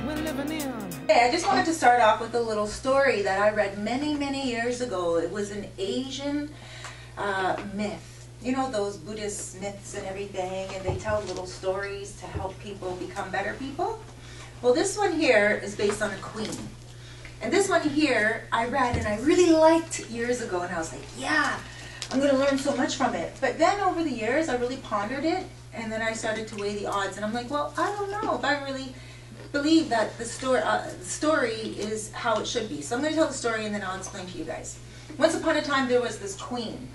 we're living in. Hey, I just wanted to start off with a little story that I read many years ago. It was an Asian myth. You know those Buddhist myths and everything, and they tell little stories to help people become better people? Well, this one here is based on a queen. And this one here I read and I really liked years ago, and I was like, yeah, I'm going to learn so much from it. But then over the years I really pondered it, and then I started to weigh the odds, and I'm like, well, I don't know if I really believe that the story is how it should be. So I'm going to tell the story and then I'll explain to you guys. Once upon a time there was this queen,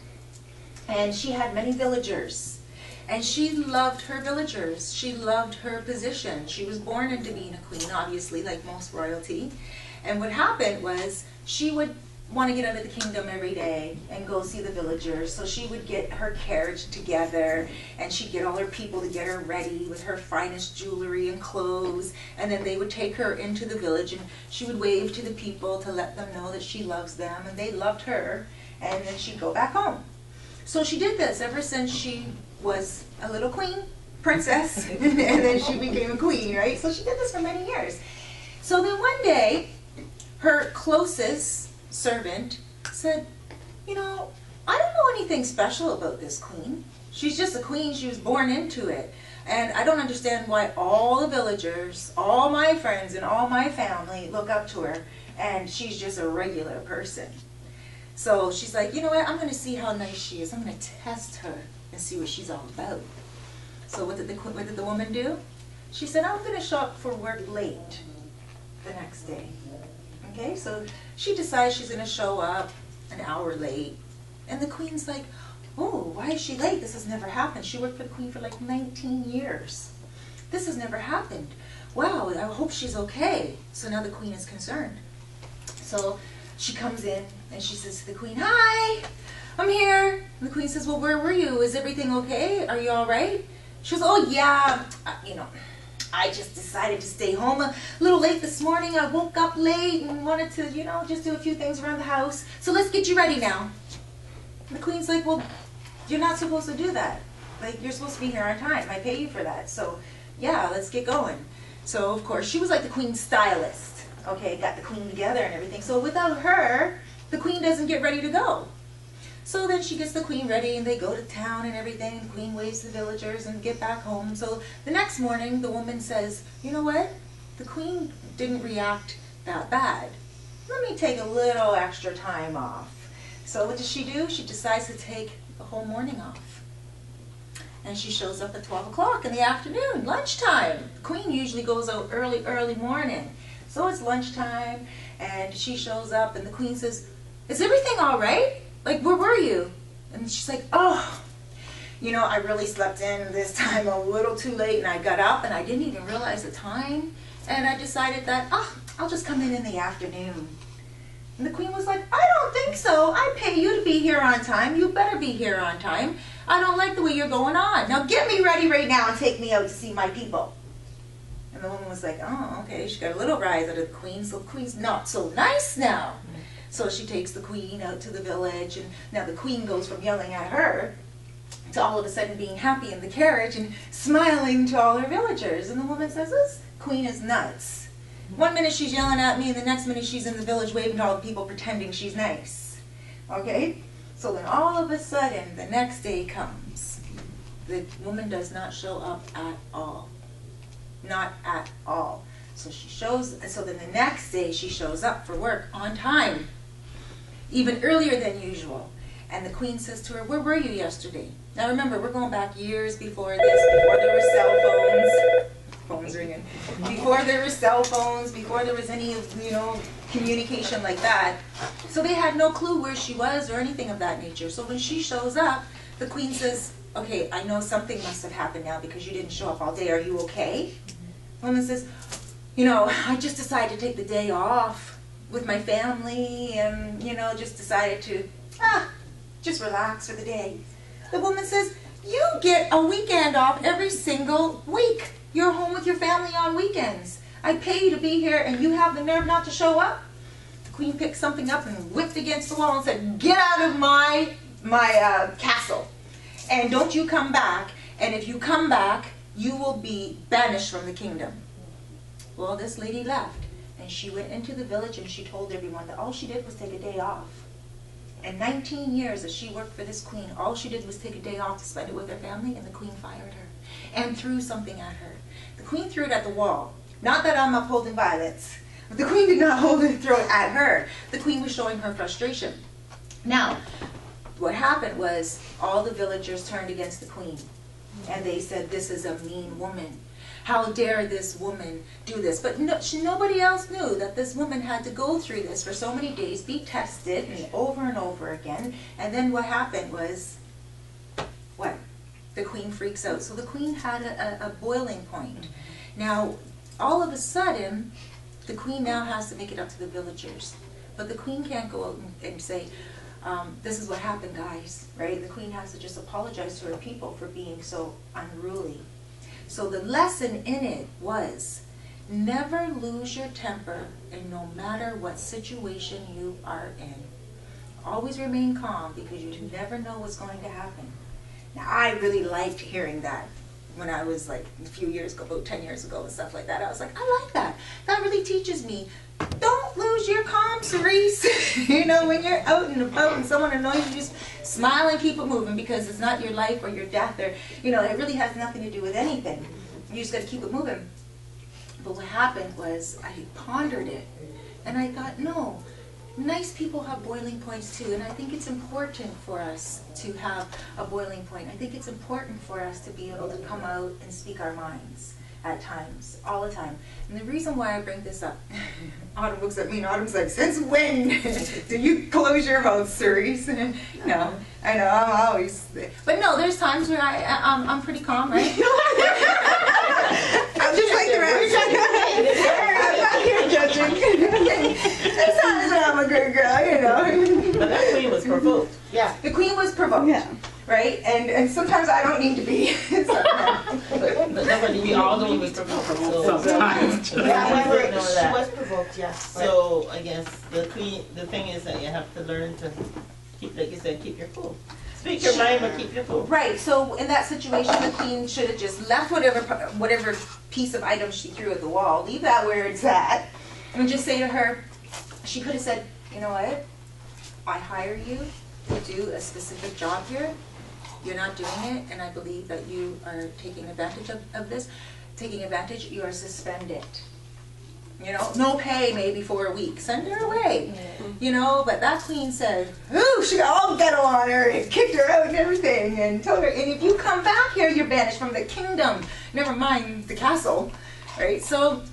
and she had many villagers, and she loved her villagers. She loved her position. She was born into being a queen, obviously, like most royalty. And what happened was she would want to get out of the kingdom every day and go see the villagers. So she would get her carriage together, and she'd get all her people to get her ready with her finest jewelry and clothes, and then they would take her into the village, and she would wave to the people to let them know that she loves them, and they loved her, and then she'd go back home. So she did this ever since she was a little queen, princess, and then she became a queen, right? So she did this for many years. So then one day, her closest servant said, you know, I don't know anything special about this queen. She's just a queen. She was born into it. And I don't understand why all the villagers, all my friends and all my family look up to her, and she's just a regular person. So she's like, you know what, I'm going to see how nice she is. I'm going to test her and see what she's all about. So what did the woman do? She said, I'm going to show up for work late the next day. Okay, so she decides she's going to show up an hour late. And the queen's like, oh, why is she late? This has never happened. She worked for the queen for like 19 years. This has never happened. Wow, I hope she's okay. So now the queen is concerned. So she comes in and she says to the queen, hi, I'm here. And the queen says, well, where were you? Is everything okay? Are you all right? She goes, oh, yeah, you know, I just decided to stay home a little late this morning. I woke up late and wanted to, you know, just do a few things around the house. So let's get you ready now. And the queen's like, well, you're not supposed to do that. Like, you're supposed to be here on time. I pay you for that. So, yeah, let's get going. So, of course, she was like the queen's stylist. Okay, got the queen together and everything. So without her, the queen doesn't get ready to go. So then she gets the queen ready, and they go to town and everything. The queen waves to the villagers and get back home. So the next morning, the woman says, you know what? The queen didn't react that bad. Let me take a little extra time off. So what does she do? She decides to take the whole morning off. And she shows up at 12 o'clock in the afternoon, lunchtime. The queen usually goes out early morning. So it's lunchtime, and she shows up, and the queen says, is everything all right? Like, where were you? And she's like, oh, you know, I really slept in this time a little too late, and I got up, and I didn't even realize the time, and I decided that, I'll just come in the afternoon. And the queen was like, I don't think so. I pay you to be here on time. You better be here on time. I don't like the way you're going on. Now get me ready right now and take me out to see my people. And the woman was like, oh, okay. She got a little rise out of the queen, so the queen's not so nice now. So she takes the queen out to the village, and now the queen goes from yelling at her to all of a sudden being happy in the carriage and smiling to all her villagers. And the woman says, this queen is nuts. One minute she's yelling at me, and the next minute she's in the village waving to all the people pretending she's nice. Okay? So then all of a sudden, the next day comes. The woman does not show up at all. Not at all. So then the next day she shows up for work on time, even earlier than usual. And the queen says to her, where were you yesterday? Now remember, we're going back years before this, before there were cell phones. Phones ringing. Before there were cell phones, before there was any, you know, communication like that. So they had no clue where she was or anything of that nature. So when she shows up, the queen says, okay, I know something must have happened now because you didn't show up all day. Are you okay? The woman says, you know, I just decided to take the day off with my family, and, you know, just decided to, just relax for the day. The woman says, you get a weekend off every single week. You're home with your family on weekends. I pay you to be here, and you have the nerve not to show up? The queen picked something up and whipped against the wall and said, get out of my castle, and don't you come back, and if you come back, you will be banished from the kingdom. Well, this lady left, and she went into the village and she told everyone that all she did was take a day off. In 19 years that she worked for this queen, all she did was take a day off to spend it with her family, and the queen fired her and threw something at her. The queen threw it at the wall. Not that I'm upholding violence, but the queen did not throw it at her. The queen was showing her frustration. Now, what happened was all the villagers turned against the queen, and they said, this is a mean woman. How dare this woman do this? But nobody else knew that this woman had to go through this for so many days, be tested and over again. And then what happened was, what? The queen freaks out. So the queen had a boiling point. Now, all of a sudden, the queen now has to make it up to the villagers. But the queen can't go out and say, this is what happened, guys, right? The queen has to just apologize to her people for being so unruly. So the lesson in it was, never lose your temper, and no matter what situation you are in, always remain calm, because you never know what's going to happen. Now, I really liked hearing that when I was like a few years ago, about 10 years ago and stuff like that. I was like, I like that. That really teaches me, don't lose your calm, Cerise. You know, when you're out and about and someone annoys you, just smile and keep it moving, because it's not your life or your death, or, you know, it really has nothing to do with anything. You just got to keep it moving. But what happened was, I pondered it, and I thought, no, nice people have boiling points too, and I think it's important for us to have a boiling point. I think it's important for us to be able to come out and speak our minds at times, all the time. And the reason why I bring this up, Autumn looks at me and Autumn's like, since when do you close your mouth, Cerise? No, I know, I'm always, but no, there's times where I'm pretty calm, right? I'm just like the rest. I'm not here judging. There's times when I'm a good girl, you know. But that queen was provoked. Yeah, the queen was provoked. Yeah. Right? And sometimes I don't need to be. But we all know we provoked sometimes. Yeah, she was provoked, yes. So I guess the thing is that you have to learn to keep, like you said, keep your cool. Speak your mind, but keep your cool. Right. So in that situation, the queen should have just left whatever piece of item she threw at the wall, leave that where it's at, and just say to her, she could have said, you know what? I hire you to do a specific job here. You're not doing it, and I believe that you are taking advantage of this. Taking advantage, you are suspended. You know, no pay maybe for a week. Send her away. You know, but that queen said, ooh, she got all ghetto on her and kicked her out and everything, and told her, and if you come back here, you're banished from the kingdom. Never mind the castle. Right? So,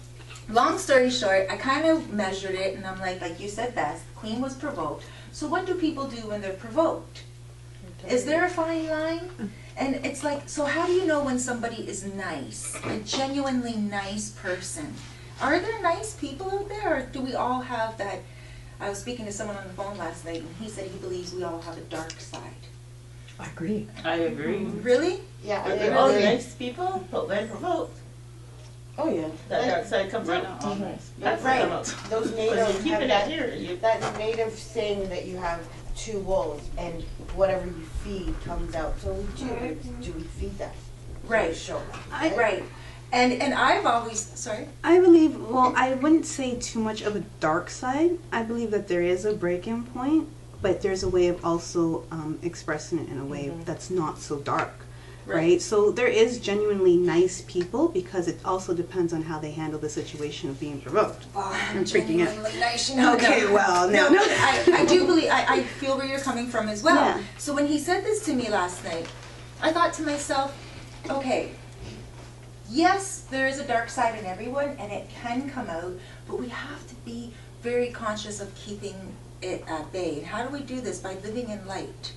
long story short, I kind of measured it, and I'm like you said best, the queen was provoked. So what do people do when they're provoked? Is there a fine line? And it's like, so how do you know when somebody is nice, a genuinely nice person? Are there nice people out there, or do we all have that? I was speaking to someone on the phone last night, and he said he believes we all have a dark side. I agree. I agree. Really? Yeah, Are there all nice people, but when provoked? Oh yeah. That dark side comes out. That's right. Those Because native you keep it out here. that native saying that you have two wolves, and whatever you feed comes out. So do we feed that? Right. Sure. Right. And I've always, sorry? I believe, well, I wouldn't say too much of a dark side. I believe that there is a break-in point, but there's a way of also expressing it in a way that's not so dark, right? So there is genuinely nice people, because it also depends on how they handle the situation of being provoked. Oh, I'm freaking out. Nice, no, Okay, no. well, no. I do believe, I feel where you're coming from as well. Yeah. So when he said this to me last night, I thought to myself, okay, yes, there is a dark side in everyone, and it can come out, but we have to be very conscious of keeping it at bay. And how do we do this? By living in light.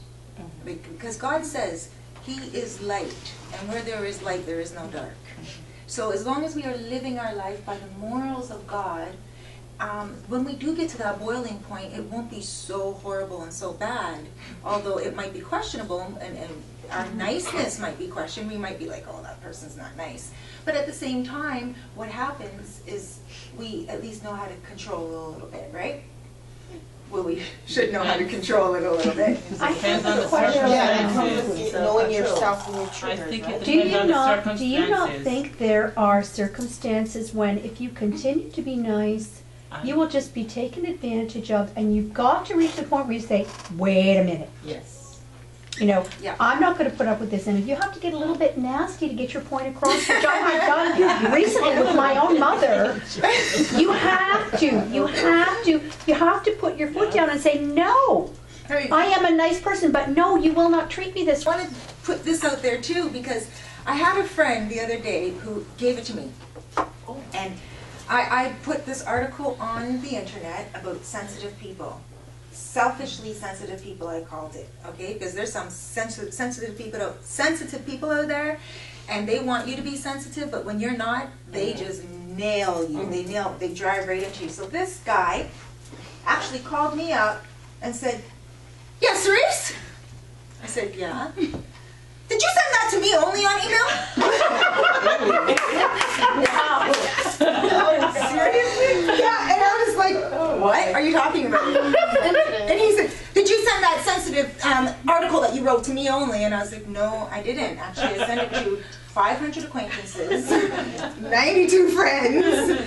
Because God says He is light, and where there is light, there is no dark. So as long as we are living our life by the morals of God, when we do get to that boiling point, it won't be so horrible and so bad, although it might be questionable, and our niceness might be questioned. We might be like, oh, that person's not nice. But at the same time, what happens is we at least know how to control it a little bit, right? well, we should know how to control it a little bit. I Depends have on a the question. Yeah, it comes circumstances. with knowing Self-control. yourself and your I triggers, think right? it Do depends you on the not circumstances. think there are circumstances when if you continue to be nice, you will just be taken advantage of, and you've got to reach the point where you say, wait a minute, Yes. you know, Yeah. I'm not going to put up with this. And if you have to get a little bit nasty to get your point across, which I have done recently with my own mother, you have to put your foot down and say, no, I am a nice person, but no, you will not treat me this I way. want to put this out there too, because I had a friend the other day who gave it to me. And I put this article on the internet about sensitive people. Selfishly sensitive people, I called it, okay? Because there's some sensitive people out there, and they want you to be sensitive, but when you're not, they just nail you. They drive right into you. So this guy actually called me up and said, "Yeah, Cerise?" I said, "Yeah." "Did you send that to me only on email?" Oh, seriously? Yeah, and I was like, what are you talking about? And he said, "Did you send that sensitive article that you wrote to me only?" And I was like, "No, I didn't. Actually, I sent it to 500 acquaintances, 92 friends,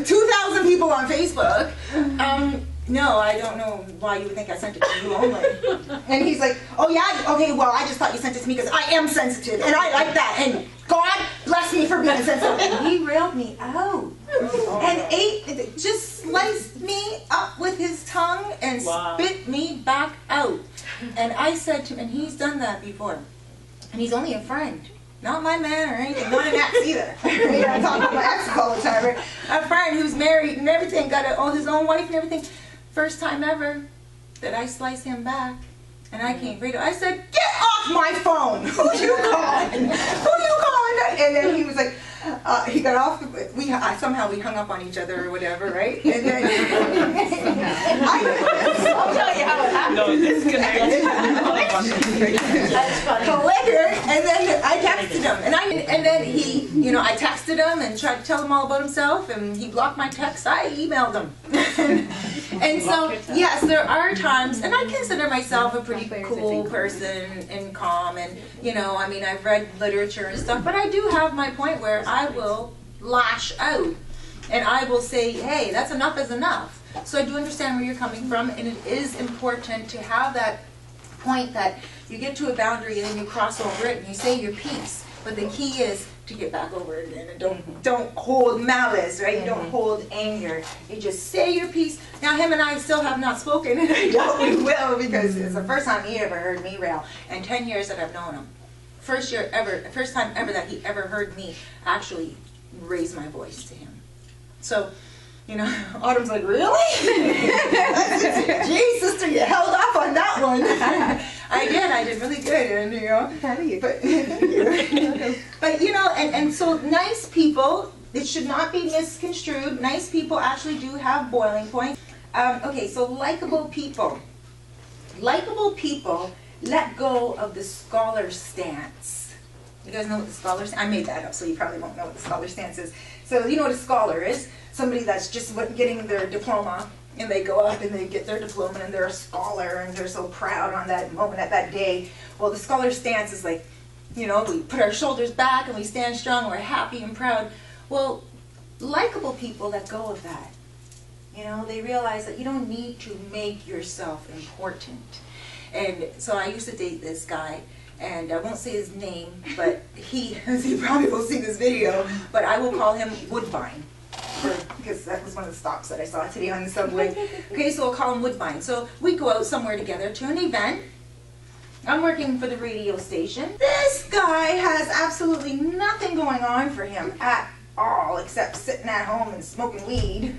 2,000 people on Facebook. No, I don't know why you would think I sent it to you only." And he's like, "Oh yeah, okay, well I just thought you sent it to me because I am sensitive and I like that, and God bless me for being sensitive." And he railed me out and just sliced me up with his tongue and spit me back out. And I said to him, and he's done that before, and he's only a friend. Not my man or anything, not an ex either. I talk about my ex all the time. Right? A friend who's married and everything, got his own wife and everything. First time ever that I sliced him back, and I came right up. I said, "Get off my phone! Who you calling? Who you calling?" And then he was like, he got off. Somehow we hung up on each other or whatever, right? And then I'll tell you how it happened. No, disconnected. That's funny. And then I texted him, and then he, I texted him and tried to tell him all about himself, and he blocked my text. I emailed him. And so, yes, there are times, and I consider myself a pretty cool person and calm, and I've read literature and stuff, but I do have my point where I will lash out, and I will say, hey, that's enough is enough. So I do understand where you're coming from, and it is important to have that point that you get to a boundary and then you cross over it and you say your piece. But the key is to get back over it again, and don't hold malice, right? You don't hold anger. You just say your piece. Now him and I still have not spoken, and I doubt we will, because it's the first time he ever heard me rail in 10 years that I've known him. First time ever that he ever heard me actually raise my voice to him. So, Autumn's like, "Really?" Gee, sister, you held off on that one. I did really good, and Proud of you. but and so nice people, it should not be misconstrued. Nice people actually do have boiling points. Okay, so likable people. Likable people let go of the scholar stance. You guys know what the scholar stance? I made that up, so you probably won't know what the scholar stance is. So you know what a scholar is? Somebody that's just getting their diploma, and they go up and they get their diploma and they're a scholar and they're so proud on that moment, at that day. Well, the scholar stance is like, we put our shoulders back and we stand strong, we're happy and proud. Well, likable people let go of that. They realize that you don't need to make yourself important. And so I used to date this guy, and I won't say his name, but he probably will see this video, but I will call him Woodbine, because that was one of the stops that I saw today on the subway. Okay, so I'll call him Woodbine. So we go out somewhere together to an event. I'm working for the radio station. This guy has absolutely nothing going on for him at all, except sitting at home and smoking weed.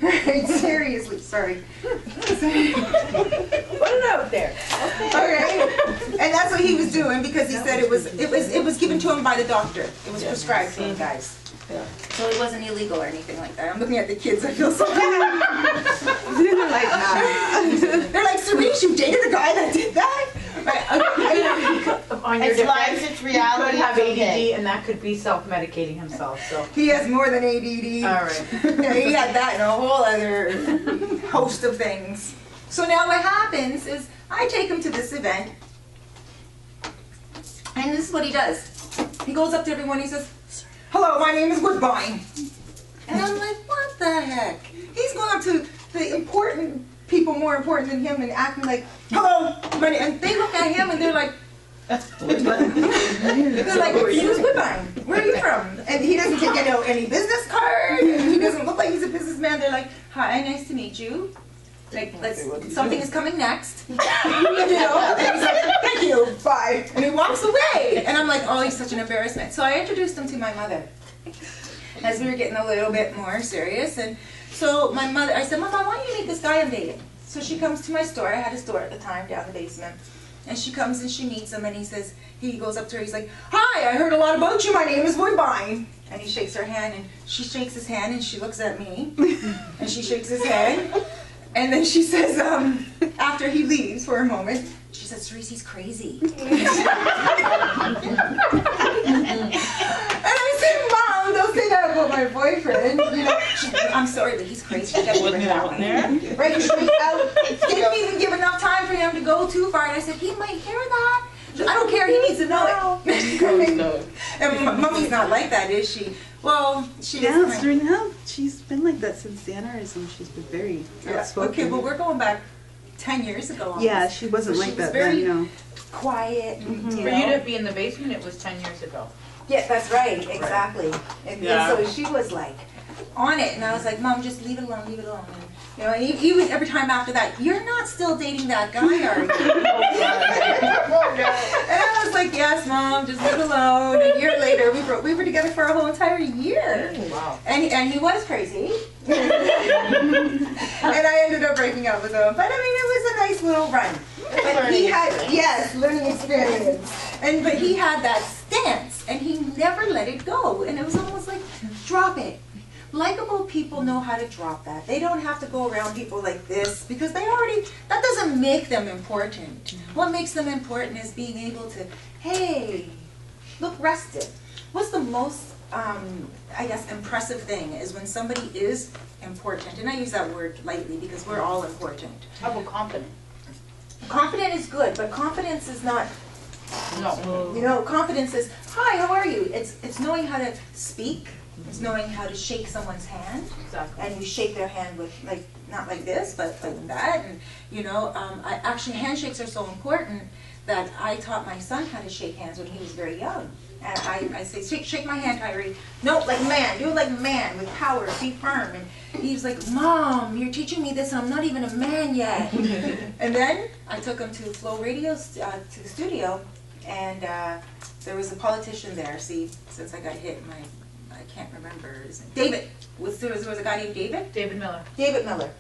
Seriously, sorry. Put it out there. Okay. And that's what he was doing, because he said it was given to him by the doctor. It was prescribed to him, guys. Yeah. So it wasn't illegal or anything like that. I'm looking at the kids, I feel so bad. They're like, "Cerise, you dated a guy that did that?" On your It's life, defense, it's he reality. could have it's ADD, okay. and that could be self-medicating himself. So, He has more than ADD. all right. Yeah, he had that and a whole other host of things. So now what happens is I take him to this event, and this is what he does. He goes up to everyone, he says, "Hello, my name is Woodbine." And I'm like, what the heck? He's going up to the important people more important than him and acting like, "Hello, my name," and they look at him and they're like, they're like, "Who's Woodbine? Where are you from?" And he doesn't take any business card, and he doesn't look like he's a businessman. They're like, "Hi, nice to meet you. Like, something is coming next." And he's like, "Thank you, bye." And he walks away. And I'm like, oh, he's such an embarrassment. So I introduced him to my mother as we were getting a little bit more serious. And so my mother, I said, "Mama, why don't you meet this guy I'm dating?" So she comes to my store. I had a store at the time down in the basement. And she comes and she meets him, and he goes up to her, he's like, "Hi, I heard a lot about you, my name is Woodbine." And he shakes her hand, and she shakes his hand, and she looks at me, and she shakes his hand. And then she says, after he leaves for a moment, she says, "Cerise, he's crazy." And I said, "Mom, don't say that about my boyfriend." "I'm sorry, but he's crazy." Wasn't out there. Right, didn't even give enough time for him to go too far. And I said, "He might hear that." "I don't care, he needs to know it." And Mommy's not like that, is she? Well, she is. Now she's been like that since the aneurysm. She's been very outspoken. Okay, well, we're going back 10 years ago. Almost. Yeah, she wasn't like that very then, no. Quiet. And, For you to be in the basement, it was 10 years ago. Yeah, that's right, exactly. And so she was like on it, and I was like, "Mom, just leave it alone, leave it alone." And, and he would, every time after that, "You're not still dating that guy, are you?" And I was like, "Yes, Mom, just leave it alone." And a year later, we were together for a whole entire year. Wow. And he was crazy. And I ended up breaking up with him. But I mean, it was a nice little run. But he had, learning experience. But he had that stance, and he never let it go. And it was almost like, drop it. Likeable people know how to drop that. They don't have to go around people like this because that doesn't make them important. What makes them important is being able to, hey, look rested. What's the most, I guess, impressive thing is when somebody is important. And I use that word lightly because we're all important. How about confident? Confident is good, but confidence is not, No. confidence is, "Hi, how are you?" It's knowing how to speak. It's knowing how to shake someone's hand. Exactly. And you shake their hand with, like, not like this, but like that. And, actually handshakes are so important that I taught my son how to shake hands when he was very young. And I say, shake my hand, Tyree. No, like man, do it like man, with power, be firm. And he's like, "Mom, you're teaching me this and I'm not even a man yet." And then I took him to Flow Radio, to the studio, and there was a politician there. See, since I got hit, I can't remember his name. David. There was a guy named David? David Miller. David Miller.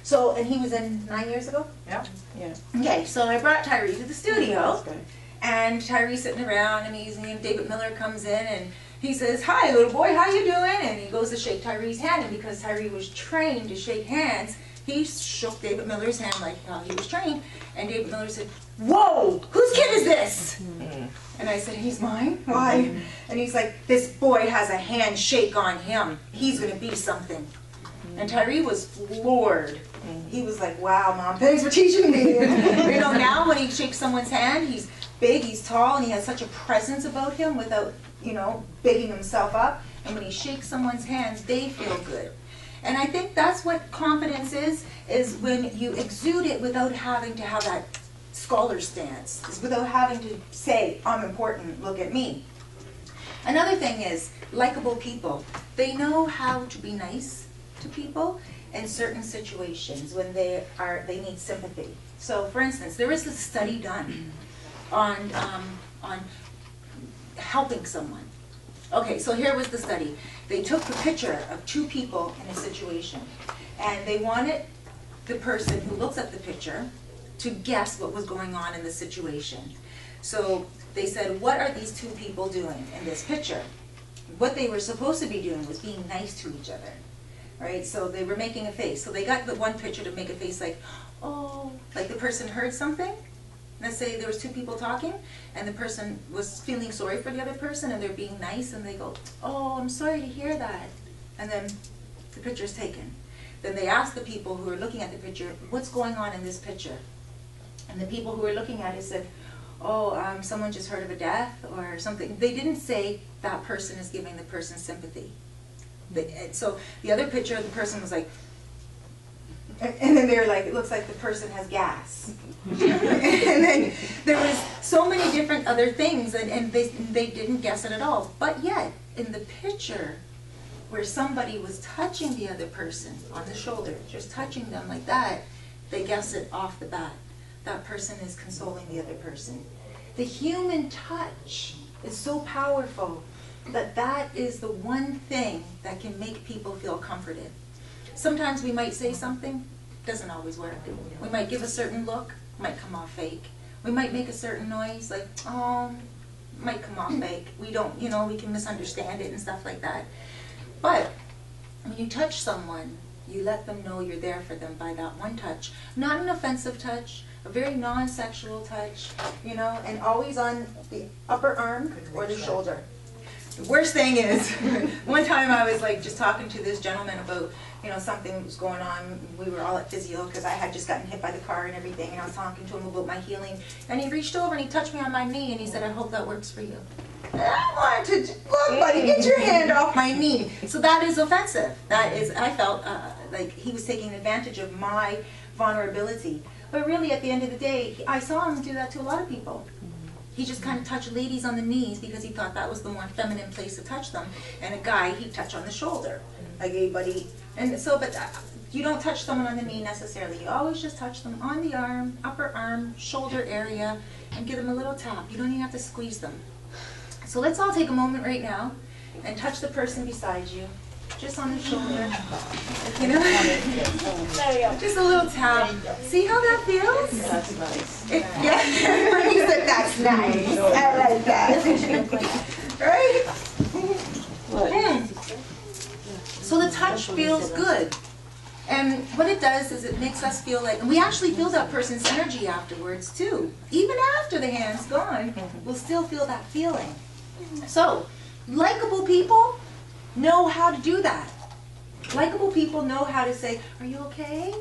So, and he was in 9 years ago? Yeah. Okay, so I brought Tyree to the studio, and Tyree's sitting around, amazing, and David Miller comes in, and he says, "Hi, little boy, how you doing?" And he goes to shake Tyree's hand, and because Tyree was trained to shake hands, he shook David Miller's hand like he was trained, and David Miller said, "Whoa, whose kid is this?" And I said, "He's mine." "Why?" And he's like, "This boy has a handshake on him. He's going to be something." And Tyree was floored. He was like, "Wow, Mom, thanks for teaching me." Now when he shakes someone's hand, he's big, he's tall, and he has such a presence about him without, bigging himself up. And when he shakes someone's hands, they feel good. And I think that's what confidence is when you exude it without having to have that scholar stance, is without having to say, "I'm important, look at me." Another thing is, likable people. They know how to be nice to people in certain situations when they need sympathy. So, for instance, there was a study done on helping someone. Okay, so here was the study. They took a picture of two people in a situation, and they wanted the person who looks at the picture to guess what was going on in the situation. So they said, what are these two people doing in this picture? What they were supposed to be doing was being nice to each other, right? So they were making a face. So they got the one picture to make a face like, oh, like the person heard something. Let's say there was two people talking, and the person was feeling sorry for the other person, and they're being nice, and they go, oh, I'm sorry to hear that. And then the picture's taken. then they asked the people who were looking at the picture, what's going on in this picture? And the people who were looking at it said, oh, someone just heard of a death or something. They didn't say that person is giving the person sympathy. So the other picture of the person was like, and then they were like, it looks like the person has gas. And then there was so many different other things, and they didn't guess it at all. But yet, in the picture where somebody was touching the other person on the shoulder, just touching them like that, they guess it off the bat. That person is consoling the other person. The human touch is so powerful that that is the one thing that can make people feel comforted. Sometimes we might say something, doesn't always work. We might give a certain look, might come off fake. We might make a certain noise, like, oh, might come off fake. We don't, we can misunderstand it and stuff like that. But when you touch someone, you let them know you're there for them by that one touch. Not an offensive touch, a very non-sexual touch, and always on the upper arm or the shoulder. The worst thing is, one time I was like just talking to this gentleman about, something was going on. We were all at physio because I had just gotten hit by the car and everything, and I was talking to him about my healing. And he reached over and he touched me on my knee and he said, I hope that works for you. And I wanted to, look, buddy, get your hand off my knee. So that is offensive. That is, I felt like he was taking advantage of my vulnerability. But really, at the end of the day, I saw him do that to a lot of people. He just kind of touched ladies on the knees because he thought that was the more feminine place to touch them. And a guy, he'd touch on the shoulder, like anybody. And so, but you don't touch someone on the knee necessarily. You always just touch them on the arm, upper arm, shoulder area, and give them a little tap. You don't even have to squeeze them. So let's all take a moment right now and touch the person beside you. Just on the shoulder, just a little tap. See how that feels? That's nice. Yeah, everybody said that's nice. I like that. Right? So the touch feels good. And what it does is it makes us feel like, and we actually feel that person's energy afterwards too. Even after the hand's gone, we'll still feel that feeling. So, likable people know how to do that. Likable people know how to say, are you okay?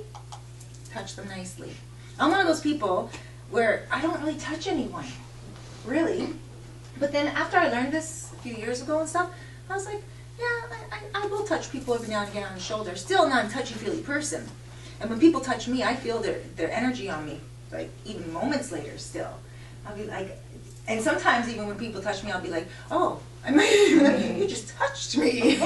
Touch them nicely. I'm one of those people where I don't really touch anyone, really. But then after I learned this a few years ago and stuff, I was like, yeah, I will touch people every now and again on the shoulder. Still not a touchy-feely person. And when people touch me, I feel their energy on me, like even moments later still. I'll be like, and sometimes even when people touch me, I'll be like, oh, you just touched me.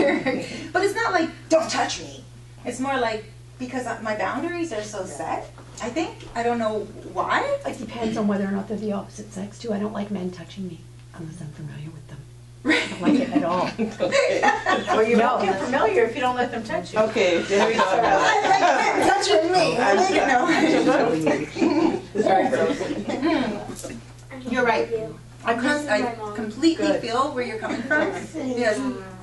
But it's not like, don't touch me. It's more like, because my boundaries are so set, I think. I don't know why. It depends on whether or not they're the opposite sex too. I don't like men touching me unless I'm familiar with them. I don't like it at all. Well, you won't get familiar if you don't let them touch you. Okay, there we go. I like men touching me. You're right. I completely feel where you're coming from. Because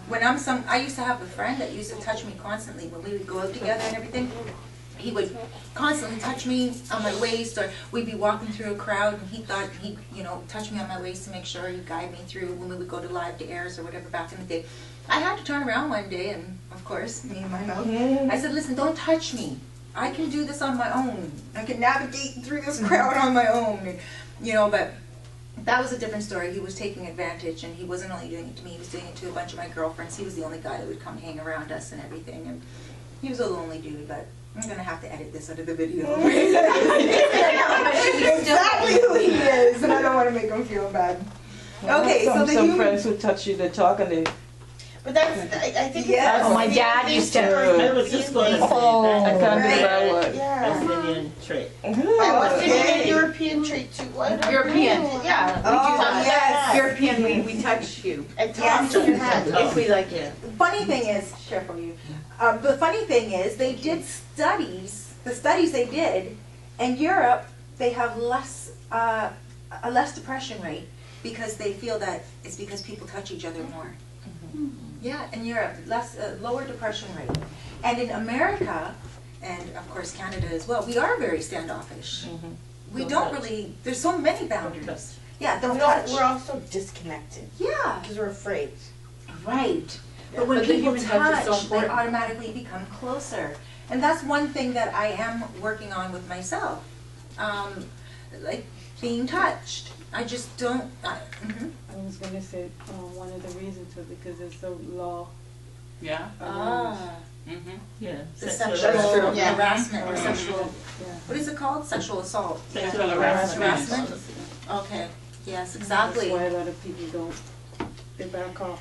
when I used to have a friend that used to touch me constantly when we would go out together and everything. He would constantly touch me on my waist, or we'd be walking through a crowd and he thought he'd, touch me on my waist to make sure he'd guide me through when we would go to live to airs or whatever back in the day. I had to turn around one day and, of course, me and my mouth, I said, listen, don't touch me. I can do this on my own. I can navigate through this crowd on my own. But that was a different story. He was taking advantage, and he wasn't only doing it to me, he was doing it to a bunch of my girlfriends. He was the only guy that would come hang around us and everything. And he was a lonely dude, but I'm going to have to edit this out of the video. Exactly who he is, and I don't want to make him feel bad. Okay, so some friends who touch you, they talk and they... But that's, I think Yes. Oh, my dad used to. I was just going to say that. I can't Right. do that one. Yeah. Brazilian trait. What's a European trait too? What? European, yeah. We Oh, do that. yes. European, we touch you. And talk to your hand. If we like it. The funny thing is, careful you. The funny thing is, they did studies. The studies they did, in Europe, they have a less depression rate because they feel that it's because people touch each other more. Yeah, in Europe, lower depression rate. And in America, and of course Canada as well, we are very standoffish. We don't really, there's so many boundaries. Yeah, don't touch. We're also disconnected Yeah, because we're afraid. right. But when But the people human touch is so touch, they important. automatically become closer. And that's one thing that I am working on with myself. Like being touched. I just don't. I was gonna say one of the reasons is because it's the law. Yeah. Yeah. The sexual Yeah. harassment or sexual. Yeah. What is it called? Sexual assault. Sexual harassment. Harassment. Okay. Yes, exactly. That's why a lot of people they back off.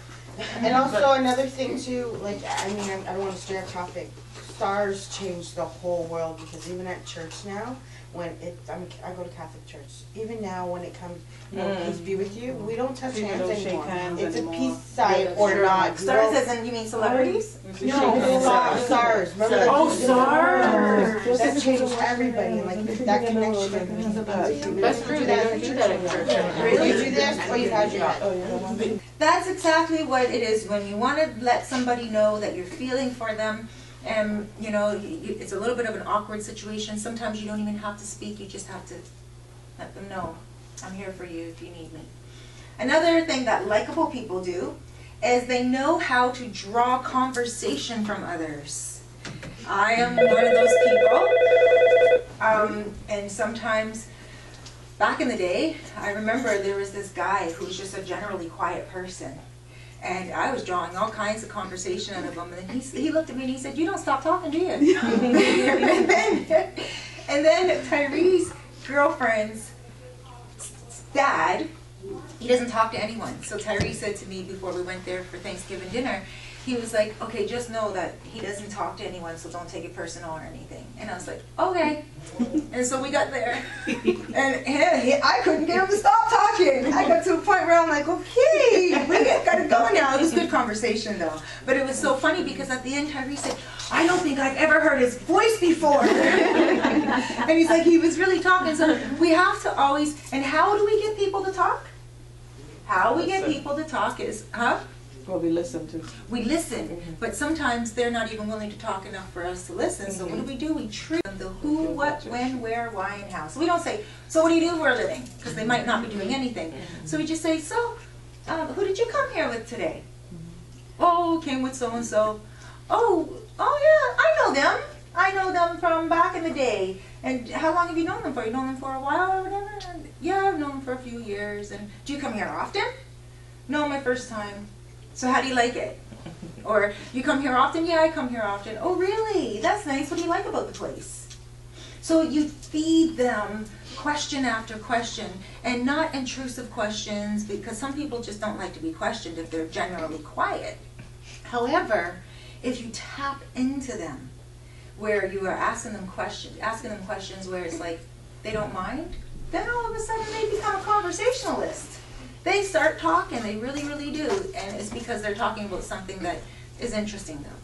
And also another thing too, like, I mean, I don't want to stray off topic. Stars changed the whole world, because even at church now, when I go to Catholic church, even now when it comes, peace be with you, we don't touch People hands don't shake anymore. hands It's anymore. a peace sign or not. Stars as in, you mean celebrities? No, SARS. Remember that? Oh, SARS. That changed everybody, and like that connection. That's true, they don't do that at church. Really? You do this? Oh, you had your. That's exactly what it is. When you want to let somebody know that you're feeling for them, and you know, it's a little bit of an awkward situation. Sometimes you don't even have to speak, you just have to let them know, I'm here for you if you need me. Another thing that likable people do is they know how to draw conversation from others. I am one of those people, and sometimes back in the day, I remember there was this guy who was just a generally quiet person. And I was drawing all kinds of conversation out of him. And he looked at me and he said, "You don't stop talking, do you?" and then Tyree's girlfriend's dad, he doesn't talk to anyone. So Tyree said to me before we went there for Thanksgiving dinner, he was like, "Okay, just know that he doesn't talk to anyone, so don't take it personal or anything." And I was like, "Okay." And so we got there, and I couldn't get him to stop talking. I got to a point where I'm like, "Okay, we gotta go now." It was good conversation though, but it was so funny because at the end Tyree said, "I don't think I've ever heard his voice before." And he's like, he was really talking. So we have to always, and how do we get people to talk? How we get people to talk is, What we listen to. we listen, but sometimes they're not even willing to talk enough for us to listen. So what do? We treat them the who, what, when, where, why, and how. So we don't say, "So what do you do for a living?" Because they might not be doing anything. So we just say, "So, who did you come here with today?" "Oh, came with so-and-so." Oh yeah, I know them. I know them from back in the day. "And how long have you known them for? You known them for a while or whatever?" And, "Yeah, I've known them for a few years." "And do you come here often?" "No, my first time." "So how do you like it?" Or, "You come here often?" "Yeah, I come here often." "Oh, really? That's nice. What do you like about the place?" So you feed them question after question, and not intrusive questions, because some people just don't like to be questioned if they're generally quiet. However, if you tap into them, where you are asking them questions where it's like they don't mind, then all of a sudden they become a conversationalist. They start talking, they really, really do, and it's because they're talking about something that is interesting them.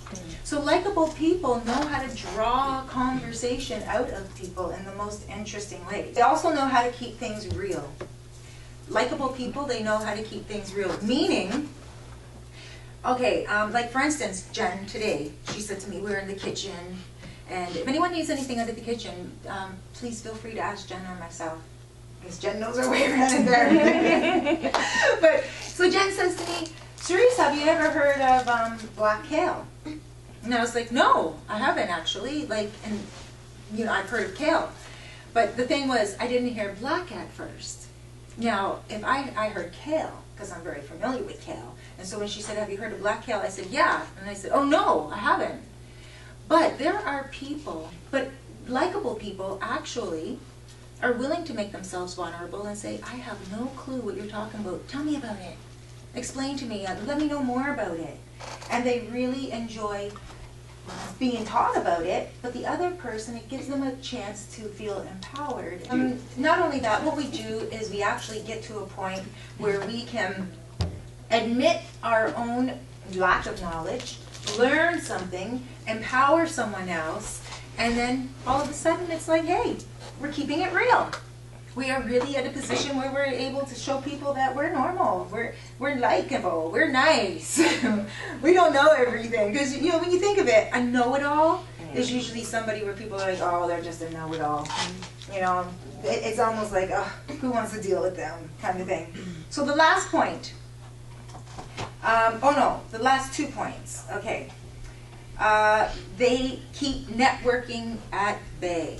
So likable people know how to draw conversation out of people in the most interesting ways. They also know how to keep things real. Likable people, they know how to keep things real, meaning, okay, like for instance, Jen today, she said to me, we were in the kitchen, and if anyone needs anything out of the kitchen, please feel free to ask Jen or myself. Because Jen knows her way around in there. But, so Jen says to me, "Cerise, have you ever heard of black kale?" And I was like, "No, I haven't actually. Like, and you know, I've heard of kale." But the thing was, I didn't hear black at first. Now, if I heard kale, because I'm very familiar with kale. And so when she said, "Have you heard of black kale?" I said, "Yeah." And I said, "Oh no, I haven't." But there are people, but likable people actually are willing to make themselves vulnerable and say, "I have no clue what you're talking about. Tell me about it. Explain to me. Let me know more about it." And they really enjoy being taught about it, but the other person, it gives them a chance to feel empowered. Not only that, what we do is we actually get to a point where we can admit our own lack of knowledge, learn something, empower someone else, and then all of a sudden it's like, hey, we're keeping it real. We are really at a position where we're able to show people that we're normal, we're likable, we're nice. We don't know everything. Because, you know, when you think of it, a know-it-all is usually somebody where people are like, oh, they're just a know-it-all. You know, it's almost like, oh, who wants to deal with them kind of thing. So the last point, the last 2 points, okay. they keep networking at bay.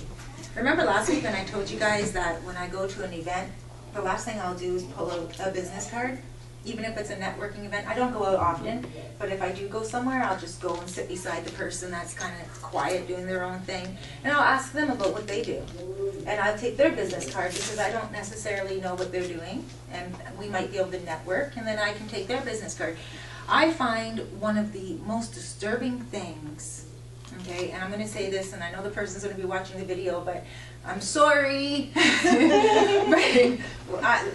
Remember last week when I told you guys that when I go to an event, the last thing I'll do is pull out a business card, even if it's a networking event. I don't go out often, but if I do go somewhere, I'll just go and sit beside the person that's kind of quiet, doing their own thing, and I'll ask them about what they do. And I'll take their business card because I don't necessarily know what they're doing, and we might be able to network, and then I can take their business card. I find one of the most disturbing things, okay, and I'm going to say this, and I know the person's going to be watching the video, but I'm sorry,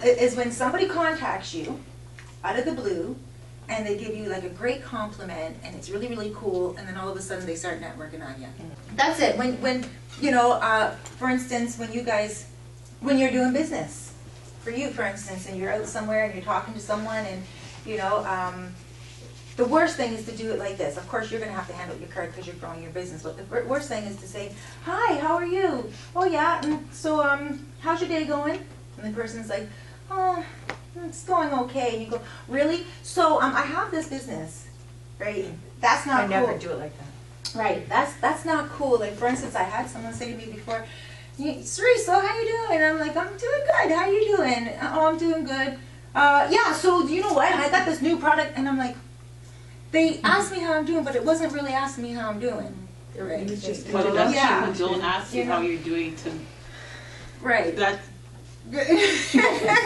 is when somebody contacts you out of the blue, and they give you like a great compliment, and it's really, really cool, and then all of a sudden they start networking on you. That's it. When you know, for instance, when you're doing business, for you, for instance, and you're out somewhere and you're talking to someone, and you know, the worst thing is to do it like this. Of course, you're going to have to hand out your card because you're growing your business. But the worst thing is to say, "Hi, how are you? Oh yeah, so how's your day going?" And the person's like, "Oh, it's going okay." And you go, "Really? So I have this business, right? That's not cool." I never do it like that. Right. That's not cool. Like for instance, I had someone say to me before, "Cerise, so how you doing?" And I'm like, "I'm doing good. How you doing?" "Oh, I'm doing good." Yeah. So you know what? I got this new product, and I'm like. They asked me how I'm doing, but it wasn't really asking me how I'm doing. Right. But a lot of people don't ask you how you're doing to. Right.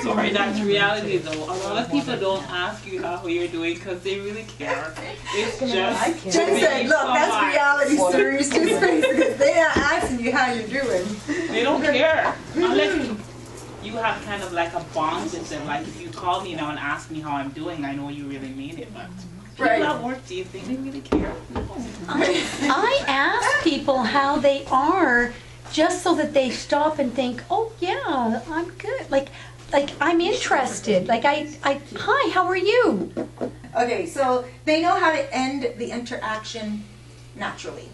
Sorry, that's reality though. A lot of people don't ask you how you're doing because they really care. It's just. Jen said, "Look, that's reality, Cerise. Just because they're not asking you how you're doing." They don't care unless you have kind of like a bond with them. Like if you call me now and ask me how I'm doing, I know you really mean it, but. Right. People at work, do you think they really care? I ask people how they are just so that they stop and think, "Oh yeah, I'm good." Like I'm interested. Like hi, how are you? Okay, so they know how to end the interaction naturally.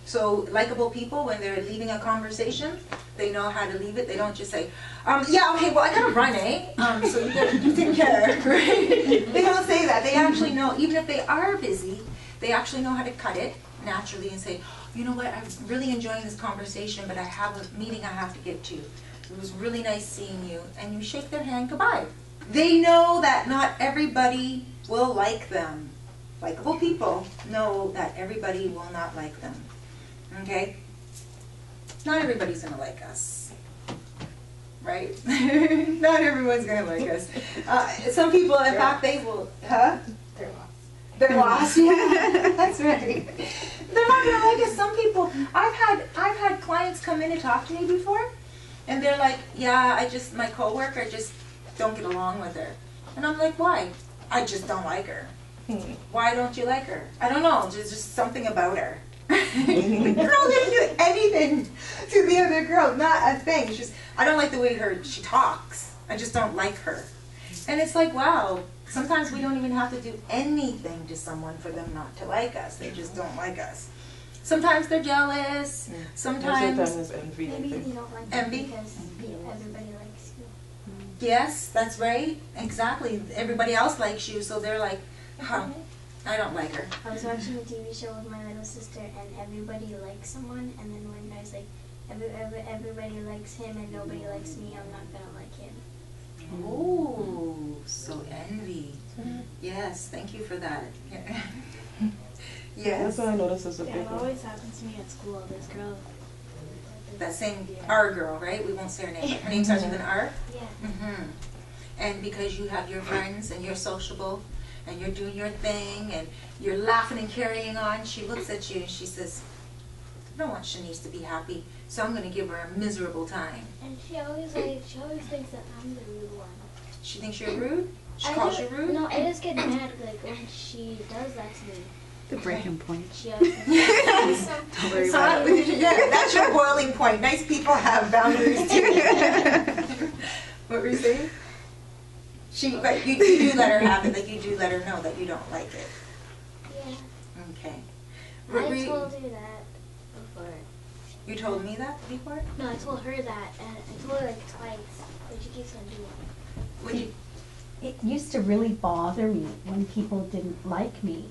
So likable people, when they're leaving a conversation, they know how to leave it. They don't just say, "Yeah, okay, well I gotta run, eh? So you take care." Right? They don't say that. They actually know, even if they are busy, they actually know how to cut it naturally and say, "You know what? I'm really enjoying this conversation, but I have a meeting I have to get to. It was really nice seeing you." And you shake their hand goodbye. They know that not everybody will like them. Likable people know that everybody will not like them. Okay? Not everybody's going to like us. Right? Not everyone's going to like us. Some people, in fact, they will, huh? They're lost. They're lost, yeah. That's right. They're not going to like us. Some people, I've had clients come in and talk to me before, and they're like, "Yeah, my coworker, I just don't get along with her." And I'm like, "Why?" "I just don't like her." "Why don't you like her?" "I don't know, there's just something about her." The girl didn't do anything to the other girl, not a thing. It's just, "I don't like the way she talks. I just don't like her." And it's like, wow, sometimes we don't even have to do anything to someone for them not to like us. They just don't like us. Sometimes they're jealous. Sometimes envy. Maybe they don't like envy because everybody likes you. Yes, that's right. Exactly. Everybody else likes you, so they're like, "Huh, I don't like her." I was watching a TV show with my little sister, and everybody likes someone, and then one guy's like, everybody likes him, and nobody likes me. I'm not gonna like him. Oh, so envy. Yes, thank you for that. Yes. That's what I noticed as a big It one. always happens to me at school. This girl. That same R girl, right? We won't say her name, but her name starts with an R. Yeah. Mm-hmm. And because you have your friends and you're sociable and you're doing your thing and you're laughing and carrying on, she looks at you and she says, "I don't want Shanice to be happy, so I'm going to give her a miserable time." And she always thinks that I'm the rude one. She thinks you're rude? She I calls just- you rude? No, I just get mad like when she does that to me. The breaking point. She always Don't worry So about it. yeah, that's your boiling point. Nice people have boundaries too. What were you saying? But you do let her have it, like you do let her know that you don't like it. Yeah. Okay. I told her that before. You told me that before? No, I told her that, and I told her like twice, but she keeps on doing it. Would you? It used to really bother me when people didn't like me.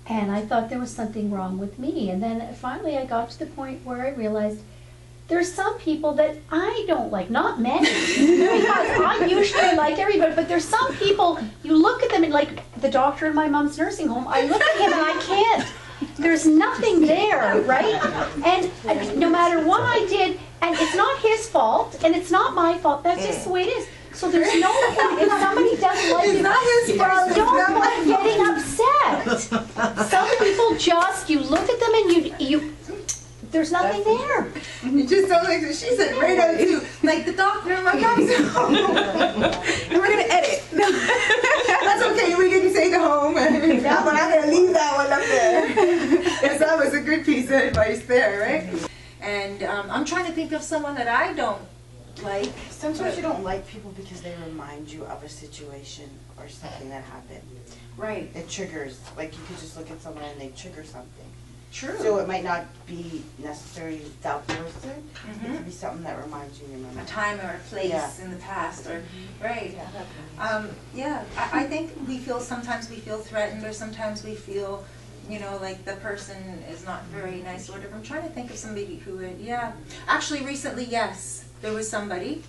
And I thought there was something wrong with me. And then finally I got to the point where I realized there's some people that I don't like, not many, because I usually like everybody, but there's some people, you look at them and like the doctor in my mom's nursing home, I look at him and I can't. There's nothing there, right? And no matter what I did, and it's not his fault, and it's not my fault, that's just the way it is. So there's no point if somebody doesn't like It's you. not his fault. Don't like getting upset. Some people just, you look at them and you there's nothing there. You just don't like it. She said right out too. Like the doctor in my mom's home. And we're gonna edit. No. That's okay. We didn't say the home. But I'm gonna leave that one up there. Because that was a good piece of advice there, right? And I'm trying to think of someone that I don't like. Sometimes you don't like people because they remind you of a situation or something that happened. Right. It triggers, like you could just look at someone and they trigger something. True. So it might not be necessarily that person. It could be something that reminds you of A time or a place in the past, or right. I think sometimes we feel threatened, or sometimes we feel, you know, like the person is not very nice or whatever. I'm trying to think of somebody who would, Actually, recently, yes, there was somebody,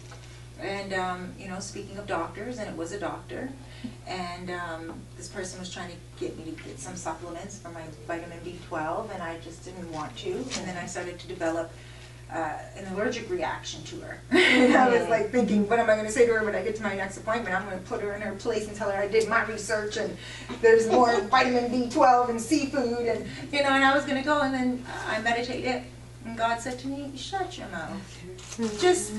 and you know, speaking of doctors, and it was a doctor, and this person was trying to get me to get some supplements for my vitamin B12, and I just didn't want to, and then I started to develop an allergic reaction to her. And I was like thinking, what am I going to say to her when I get to my next appointment? I'm going to put her in her place and tell her I did my research and there's more vitamin B12 and seafood, and you know, and I was going to go, and then I meditated, and God said to me, shut your mouth. Just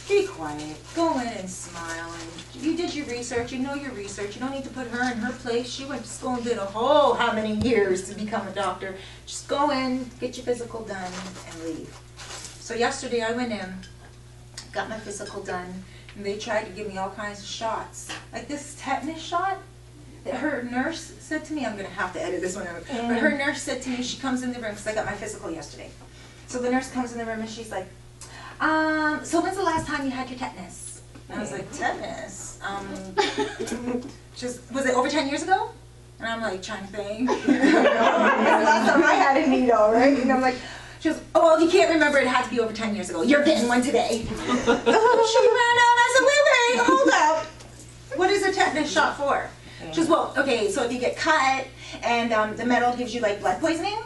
be quiet. Go in and smile. And you did your research. You know your research. You don't need to put her in her place. She went to school and did a whole how many years to become a doctor. Just go in, get your physical done, and leave. So yesterday I went in, got my physical done, and they tried to give me all kinds of shots. Like this tetanus shot. Her nurse said to me, I'm going to have to edit this one out, but her nurse said to me, she comes in the room, because I got my physical yesterday. So the nurse comes in the room and she's like, so when's the last time you had your tetanus? And I was like, tetanus? Was it over 10 years ago? And I'm like, trying to think. When's the last time I had a needle, right? And I'm like, she goes, oh, well, if you can't remember, it had to be over 10 years ago. You're getting one today. She ran out. I said, wait, hold up. What is a tetanus shot for? She goes, well, okay, so if you get cut and the metal gives you like blood poisoning.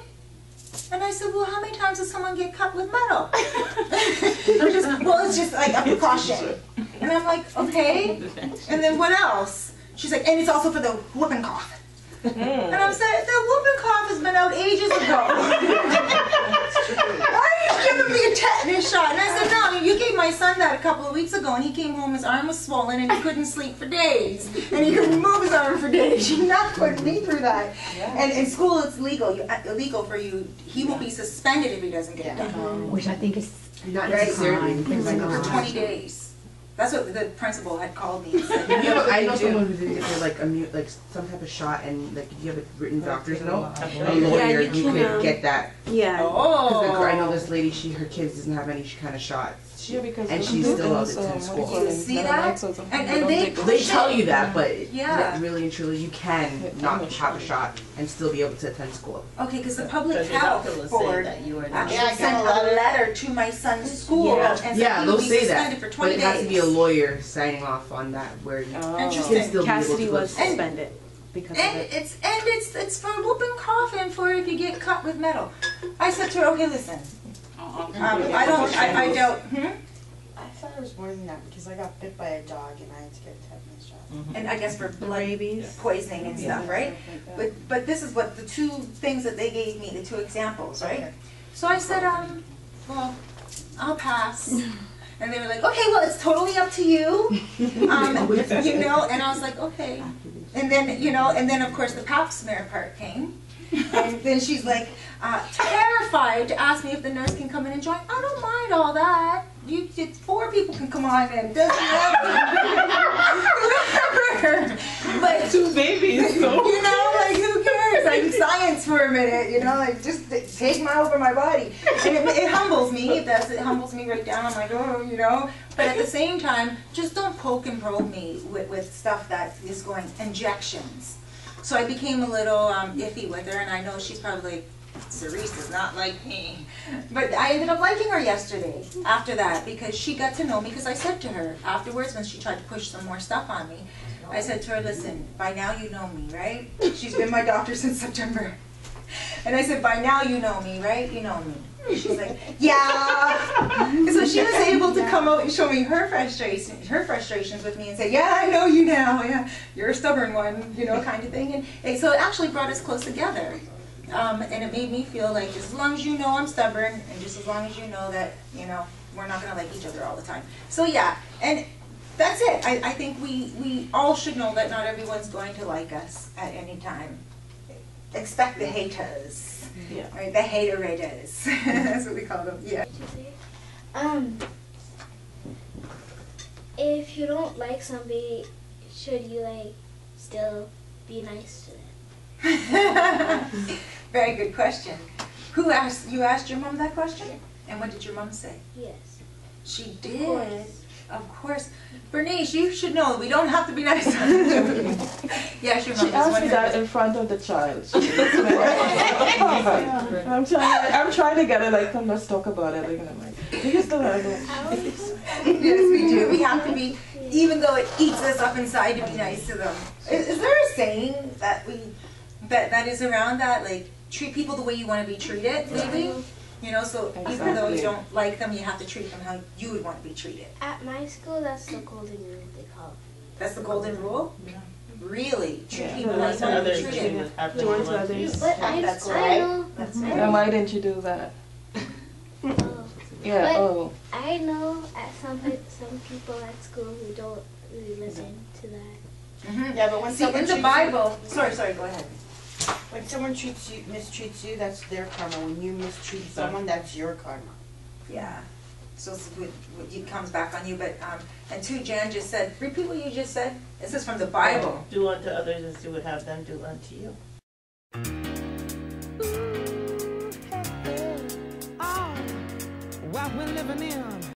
And I said, well, how many times does someone get cut with metal? Well, it's just like a precaution. And I'm like, okay. And then what else? She's like, and it's also for the whooping cough. And I'm saying, the whooping cough has been out ages ago. Why are you giving me a tetanus shot? And I said, no, you gave my son that a couple of weeks ago, and he came home, his arm was swollen, and he couldn't sleep for days. And he couldn't move his arm for days. You're not putting me through that. And in school, it's illegal for you. He will be suspended if he doesn't get it done. Which I think is not necessarily For 20 days. That's what the principal had called me and said. I know someone who did get like like some type of shot, and like if you have a written doctor's note, a lawyer, you could get that. Yeah. Oh. I know this lady, her kids doesn't have any kind of shots. And she's still out at school. You see that? And they tell you that, but really and truly, you can not have a shot and still be able to attend school. Okay, because the public health board actually sent a letter to my son's school and said he they'll will be say suspended that, for 20 but days. it has to be a lawyer signing off on that, where you can still Cassidy be able to was suspended because of it. It's for whooping cough and for if you get cut with metal. I said to her, okay, listen. I don't. I thought it was more than that because I got bit by a dog and I had to get a tetanus shot. And I guess for blood rabies, poisoning and stuff, right? But this is what the two things that they gave me, the two examples, right? Okay. So I said, well, I'll pass. And they were like, okay, well, it's totally up to you, you know. And I was like, okay. And then, you know, and then of course the pap smear part came. And then she's like, terrified to ask me if the nurse can come in and join. I don't mind all that. 4 people can come on in. But 2 babies, so. You know, like who cares? Like science for a minute, you know, like just take over my body. And it humbles me. It humbles me right down. I'm like, oh, you know. But at the same time, just don't poke and probe me with stuff that is going injections. So I became a little iffy with her, and I know she's probably like, Cerise does not like me. But I ended up liking her yesterday after that, because she got to know me, because I said to her afterwards when she tried to push some more stuff on me, I said to her, listen, by now you know me, right? She's been my doctor since September. And I said, by now you know me, right? You know me. And she's like, yeah. And so she was able to come out and show me her frustrations with me and say, yeah, I know you now. Yeah, you're a stubborn one, you know, kind of thing. And so it actually brought us close together. And it made me feel like just as long as you know I'm stubborn, and just as long as you know that, you know, we're not going to like each other all the time. So yeah, and that's it. I think we all should know that not everyone's going to like us at any time. Expect the haters. Yeah. Right, the haterators. That's what we call them. Yeah. If you don't like somebody, should you like still be nice to them? Very good question. Who asked you? Asked your mom that question? And what did your mom say? Yes. She did. Of course. Bernice, you should know we don't have to be nice. Yes, your mom. She asked me that in front of the child. I'm trying to get her like, come, let's talk about it. Like, I'm like, you still have Yes, we do. We have to be, even though it eats us up inside, to be nice to them. Is there a saying that that is around that, like, treat people the way you want to be treated, maybe? You know, so even though you don't like them, you have to treat them how you would want to be treated. At my school, that's the golden rule they call it. That's the golden rule? Yeah. Really? Treat people Do like unto you want to others be as you treated? would have them Do unto do unto you. others. But That's I right. know. That's And why didn't you do that? Oh. Yeah, But oh. I know at some people at school who don't really listen to that. Mhm. Yeah, but when See, someone in the treats Bible, sorry, go ahead. when someone mistreats you, that's their karma. When you mistreat someone, that's your karma. Yeah. So it comes back on you, but, and too, Jan just said, repeat what you just said. This is from the Bible. Do unto others as you would have them do unto you. What we're living in.